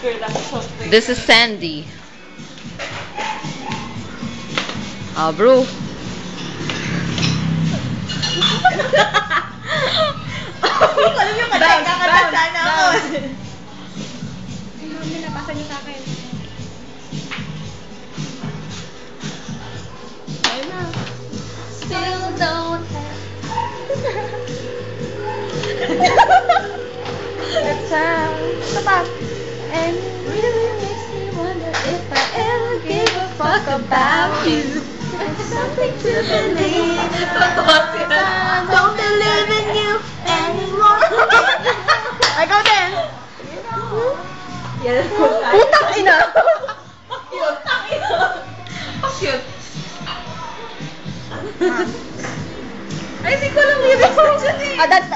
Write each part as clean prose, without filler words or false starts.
sticker lang. This is Sandy. Bro. Alam nyo, kakanta sana ako. Mami, napasa niyo sa akin. Ayun na. Still don't have. That's how. Stop. And it really makes me wonder if I ever give a fuck about you. It's something to believe. Don't believe in you anymore. I go then. Yes. Putang ina. Putang ina. Cute. Ay, hindi ko lang yun.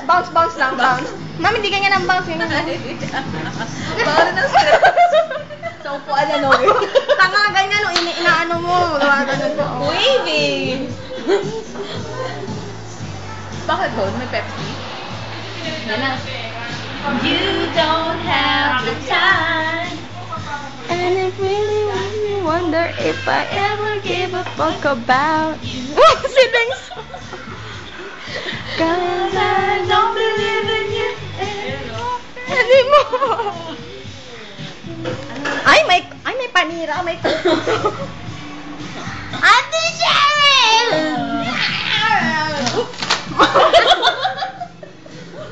Bounce lang, bounce. Mami, hindi ganyan ang bounce. Ganyan. Bawal na script. Sa upuan na, no? Tanga, ganyan, no? Inaano mo. Magawa ganun ko. Waving. Bakit doon? May Pepsi? Yan na. You don't have the time. And it really makes me wonder if I ever give a fuck about you. Siblings! Cause I don't believe in you anymore. Ay, may panira. May Ate Cheryl!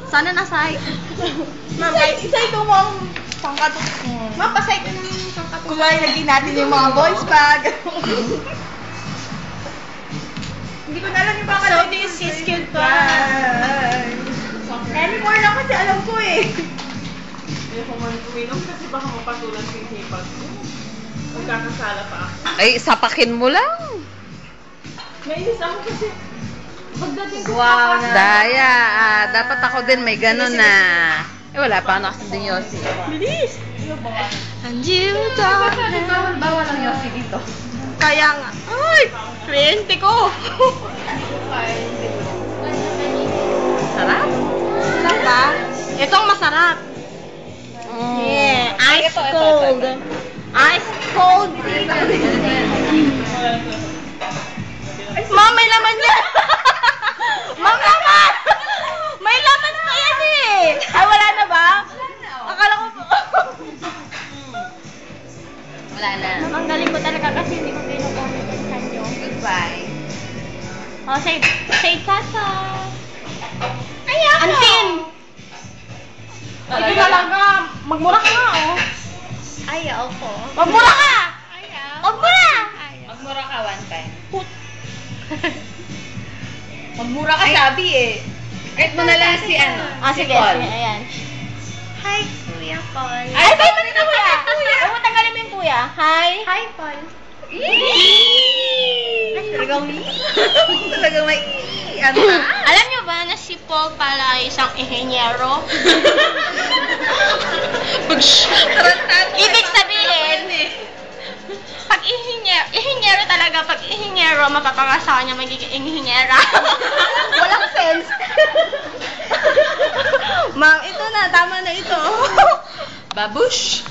Sana nasay. Ma'am, isa ito mo ang pangkato. Ma'am, pasay ko ng pangkato. Kumain lagi natin yung mga boys bag. Hindi ko na alam yung pangkato. So this is goodbye. Anymore lang kasi alam ko eh. Hindi ko man uminom kasi baka mapatulan sa isipag ko. Magkakasala pa ako. Ay, sapakin mo lang. Nainis ako kasi pagdating ko Wow, na. Daya, dapat ako din may ganun na. Eh, wala pa ako din Yossi. bilis! And you don't have. Bawal ang Yossi dito. Kaya nga. Ay! Kliyente ko! Sarap? Sarap ba? Itong masarap. Yeah. Ice cold. Ice cold. Ma'am, may laman yan! Ma'am, laman! May laman pa yan eh! Ay, wala na ba? Akala ko Wala na. Ma'am, ang galing ko talaga kasi hindi ko kinukomment ang kanyo. Goodbye. Oh, say tata. Ayaw ko! Antin! Ito talaga. Magmura ka nga, oh. Ayaw ko. Magmura ka! Ayaw. Magmura! Magmura ka one time. Magmura ka sabi eh. Kahit mo na lang si ano. Sige, Paul. sige, ayan. Hi, Kuya Paul. Ay, tayo pa rin kuya! Huwag mo tanggalin mo yung kuya. Hi! Hi, Paul. Talagang me? Talagang may ano ka? Alam niyo ba na si Paul pala ay isang inhenyero? Ibig sabihin, pag inhenyero talaga, pag inhenyero, mapapangasawa niya magiging inhenyera. Walang sense. Ma'am, ito na. Tama na ito. Babush.